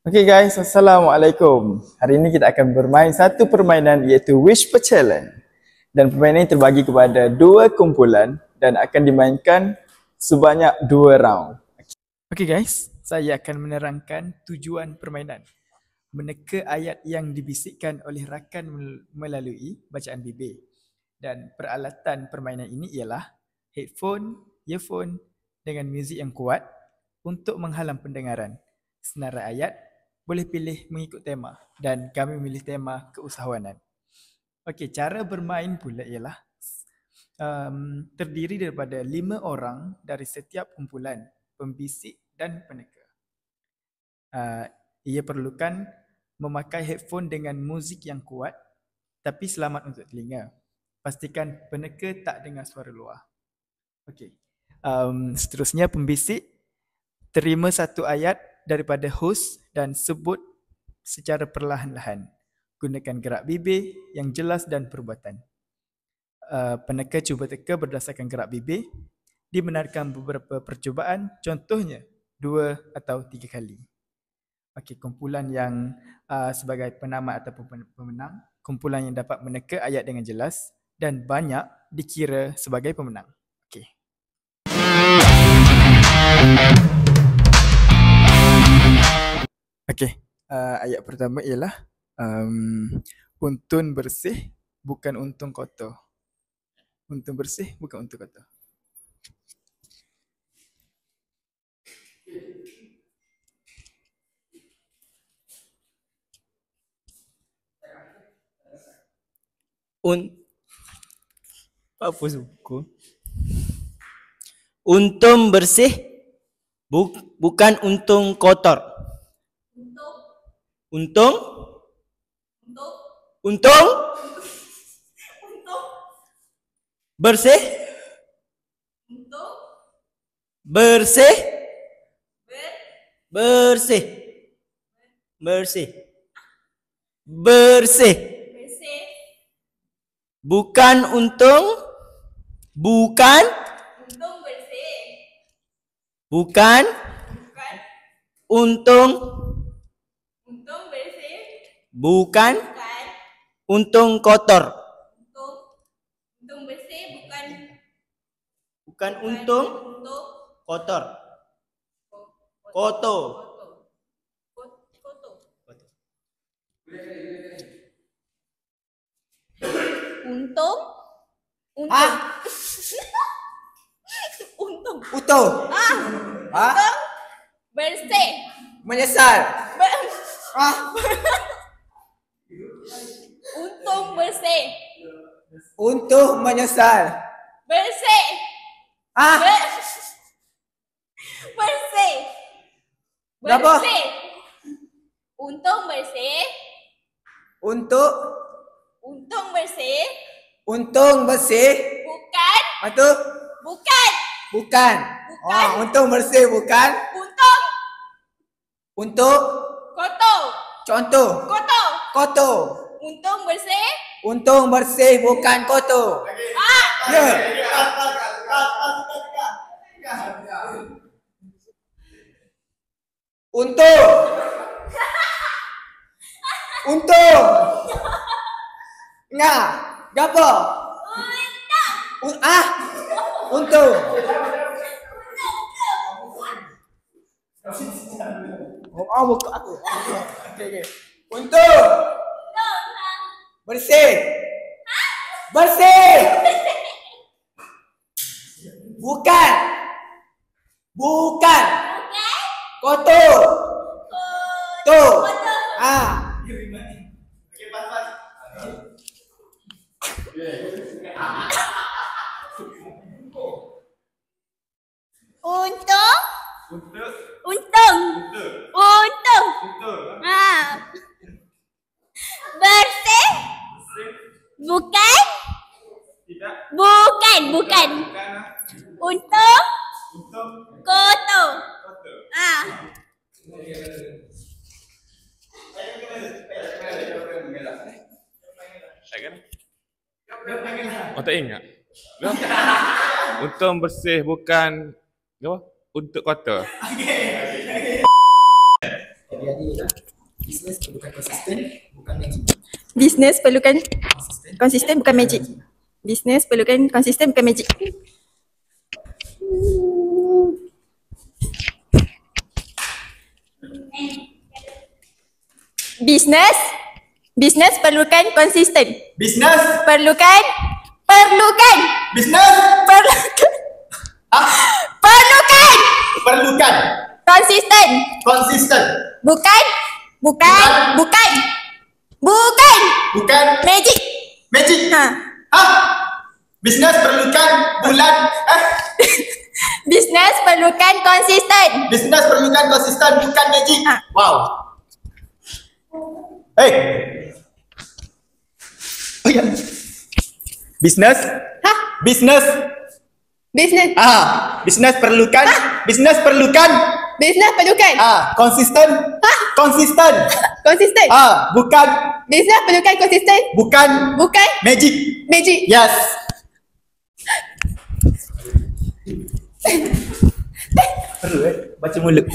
Okay guys, Assalamualaikum. Hari ini kita akan bermain satu permainan iaitu Wish Per Challenge. Dan permainan ini terbagi kepada dua kumpulan dan akan dimainkan sebanyak 2 round. Okay guys, saya akan menerangkan tujuan permainan. Meneka ayat yang dibisikkan oleh rakan melalui bacaan bibir. Dan peralatan permainan ini ialah headphone, earphone dengan muzik yang kuat untuk menghalang pendengaran. Senarai ayat boleh pilih mengikut tema dan kami memilih tema keusahawanan. Okey, cara bermain pula ialah terdiri daripada 5 orang dari setiap kumpulan pembisik dan peneka. Ia perlukan memakai headphone dengan muzik yang kuat tapi selamat untuk telinga. Pastikan peneka tak dengar suara luar. Okey. Seterusnya pembisik terima satu ayat daripada host dan sebut secara perlahan-lahan. Gunakan gerak bibir yang jelas dan perbuatan. Peneka cuba teka berdasarkan gerak bibir. Dibenarkan beberapa percubaan, contohnya 2 atau 3 kali. Okey, kumpulan yang sebagai penamat ataupun pemenang, kumpulan yang dapat meneka ayat dengan jelas dan banyak dikira sebagai pemenang. Okey. Okey, ayat pertama ialah untun bersih bukan untung kotor. Untung bersih bukan untung kotor. Apa suku? Untung bersih bukan untung kotor. Untung bersih bersih bersih bersih bersih bukan untung bukan untung bukan untung kotor. Untung bersih Bukan untung kotor. Kotor. Untung. Untung. Utuh. Untung bersih. Menyesal. Untung bersih. Untuk menyesal. Bersih. Bersih. Berapa? Bersih. Untung bersih. Untung bersih. Untung bersih. Bukan. Apa tu? Bukan. Bukan. Untung bersih bukan. Untung Untuk kotor. contoh. Kotor. Kotor. Untung bersih. Untung bersih bukan kotor. Ya. Untung. Ngah. Gapo? Untung. Bukan aku. Okey. Untung. Bersih. Bersih. Bukan. Kotor. Tu. Untung. Bersih. Bukan. Untung kotor. Oh tak ingat. Untung bersih bukan apa? Untuk kotor. Jadi ialah bisnes perlukan konsisten, bukan magic. Bisnes perlukan konsisten bukan magic. Bisnes perlukan konsisten bukan magic. Bisnes perlukan konsisten. Bisnes, Perlukan bisnes, perlukan perlukan konsisten. konsisten, Bukan bukan magic. magic. Ha. Bisnes perlukan bulan, Bisnes perlukan konsisten. bisnes perlukan konsisten, bukan magic. Ha. Wow. Hey. Oh ya. Bisnes, Hah? bisnes, Bisnes. bisnes perlukan, bisnes perlukan, Bisnes perlukan konsisten, konsisten. konsisten. Bukan, Bisnes perlukan konsisten. bukan Bukan magic. magic. Yes. Perlu baca mulut.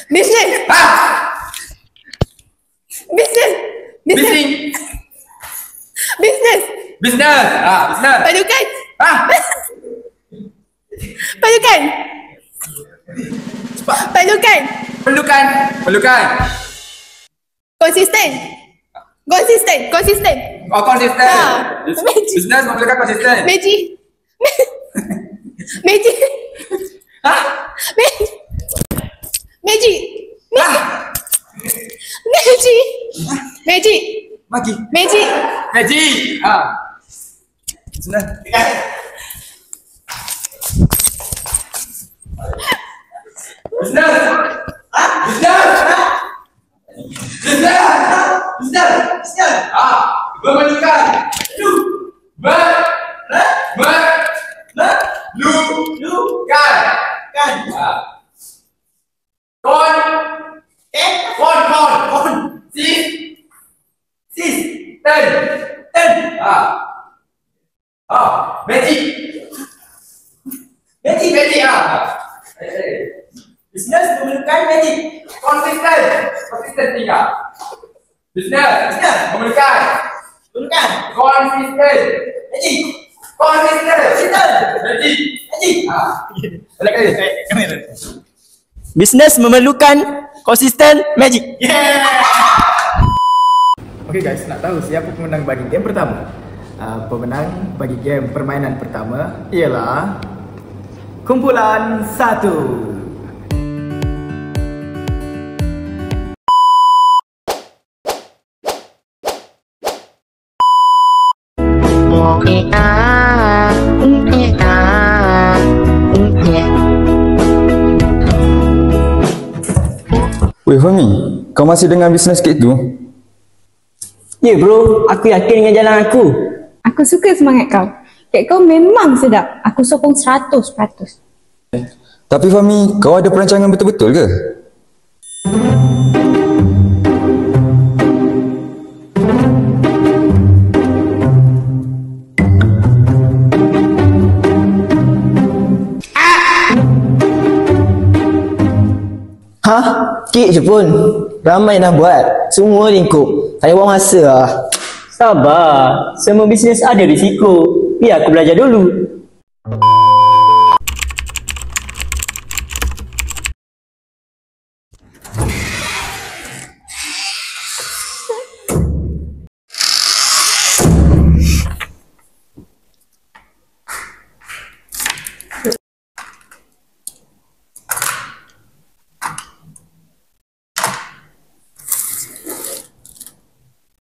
Bisnes. Bisnes. Bisnes. Bisnes. Bisnes. Bisnes. Perlukan. Perlukan. Perlukan. Perlukan. Konsisten. Konsisten. Oh, konsisten. Magic. Bisnes memerlukan konsisten. Magic. Magic. Magic. Magic. Magic. Magic. Magi. Magic. Magic. Bisnes. Bisnes. Bisnes. Memerlukan. Memerlukan. Kan. Kon. Sis. Ten. Magic. Magic. Bisnes memerlukan magic. Konsisten tinggal. Bisnes memerlukan Perlukan konsisten. magic. Magic. Balik kali. Kamera. Bisnes memerlukan konsisten magic. Okay guys, nak tahu siapa pemenang bagi game pertama? Pemenang bagi game permainan pertama ialah kumpulan 1. Weh Fahmi, kau masih dengan bisnes kek tu? Ya bro, aku yakin dengan jalan aku. Aku suka semangat kau. Kek kau memang sedap. Aku sokong 100%. Tapi Fahmi, kau ada perancangan betul-betul ke? Kek je pun. Ramai dah buat. Semua lingkup. Tak buang masa lah. Sabar. Semua bisnes ada risiko. Biar aku belajar dulu.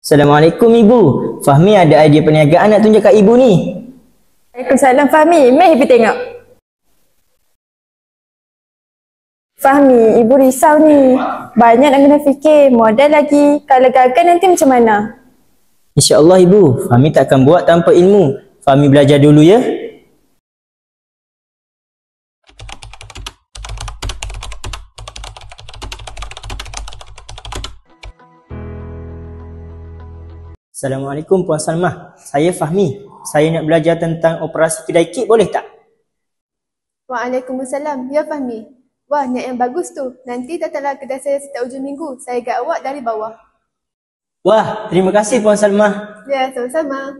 Assalamualaikum Ibu. Fahmi ada idea perniagaan nak tunjuk kat Ibu ni. Waalaikumsalam Fahmi. Mari pergi tengok. Fahmi, Ibu risau ni. Banyak nak kena fikir. Modal lagi. Kalau gagal nanti macam mana? InsyaAllah Ibu. Fahmi takkan buat tanpa ilmu. Fahmi belajar dulu ya. Assalamualaikum Puan Salmah. Saya Fahmi. Saya nak belajar tentang operasi kedai kek, boleh tak? Waalaikumsalam. Ya Fahmi. Wah, niat yang bagus tu. Nanti datanglah kedai saya setiap hujung minggu. Saya guide awak dari bawah. Wah, terima kasih Puan Salmah. Ya, sama-sama.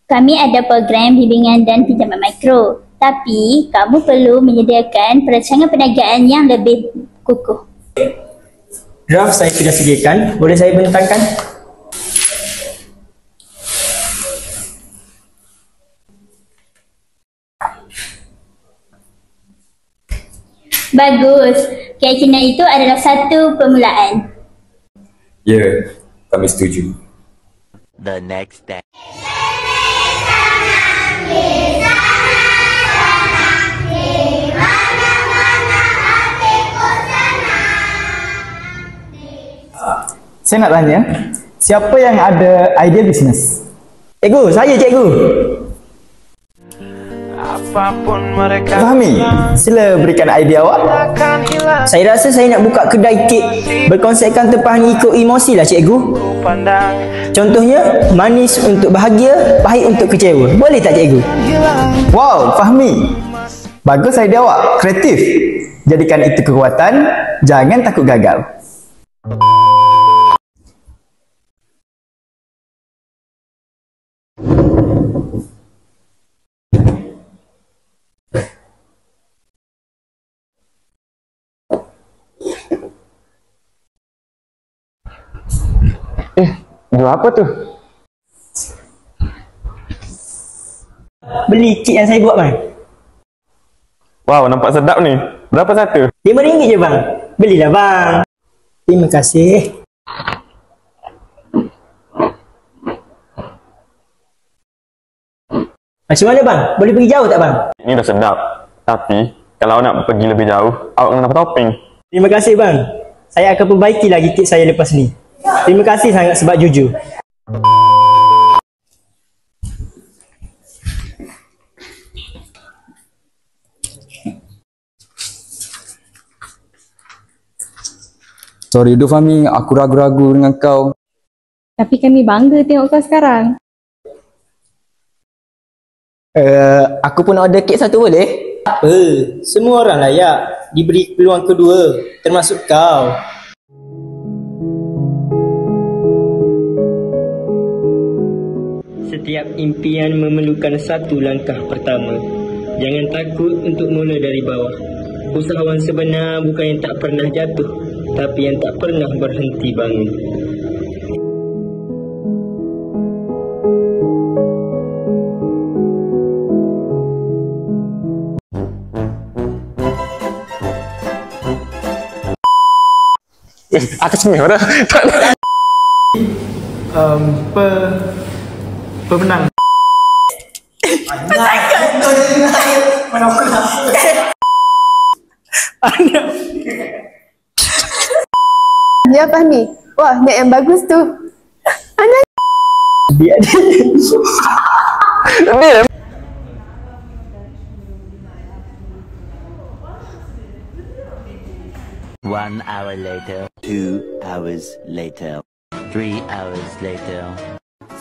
Kami ada program bimbingan dan pinjaman mikro. Tapi, kamu perlu menyediakan perancangan perniagaan yang lebih kukuh. Draft saya sudah sediakan. Boleh saya bentangkan? Bagus. Keyakinan itu adalah satu permulaan. Ya, kami setuju. The next day. Saya nak tanya, siapa yang ada idea bisnes? Cikgu, saya cikgu. Fahmi, sila berikan idea awak. Saya rasa saya nak buka kedai kek berkonsepkan tempahan ikut emosi lah cikgu. Contohnya, manis untuk bahagia, pahit untuk kecewa. Boleh tak cikgu? Wow, Fahmi. Bagus idea awak, kreatif. Jadikan itu kekuatan, jangan takut gagal. Jual apa tu? Beli kek yang saya buat bang. Wow, nampak sedap ni. Berapa satu? RM5 je bang. Belilah bang. Terima kasih. Macam mana bang? Boleh pergi jauh tak bang? Ini dah sedap. Tapi, kalau nak pergi lebih jauh, awak kena dapat topping. Terima kasih bang. Saya akan perbaiki lagi kek saya lepas ni. Terima kasih sangat sebab jujur. Sorry tu Fahmi, aku ragu-ragu dengan kau. Tapi kami bangga tengok kau sekarang. Aku pun order kek satu boleh? Apa? Semua orang layak diberi peluang kedua, termasuk kau. Setiap impian memerlukan satu langkah pertama. Jangan takut untuk mula dari bawah. Usahawan sebenar bukan yang tak pernah jatuh, tapi yang tak pernah berhenti bangun. Aku cemih pada. Pemenang. Ya Fahmi. Wah, niat yang bagus tu. Anak. Dia One hour later, 2 hours later, 3 hours later,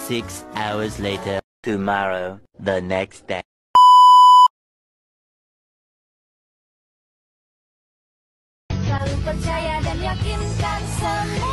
6 hours later, tomorrow, the next day. Selalu percaya dan yakinkan semua.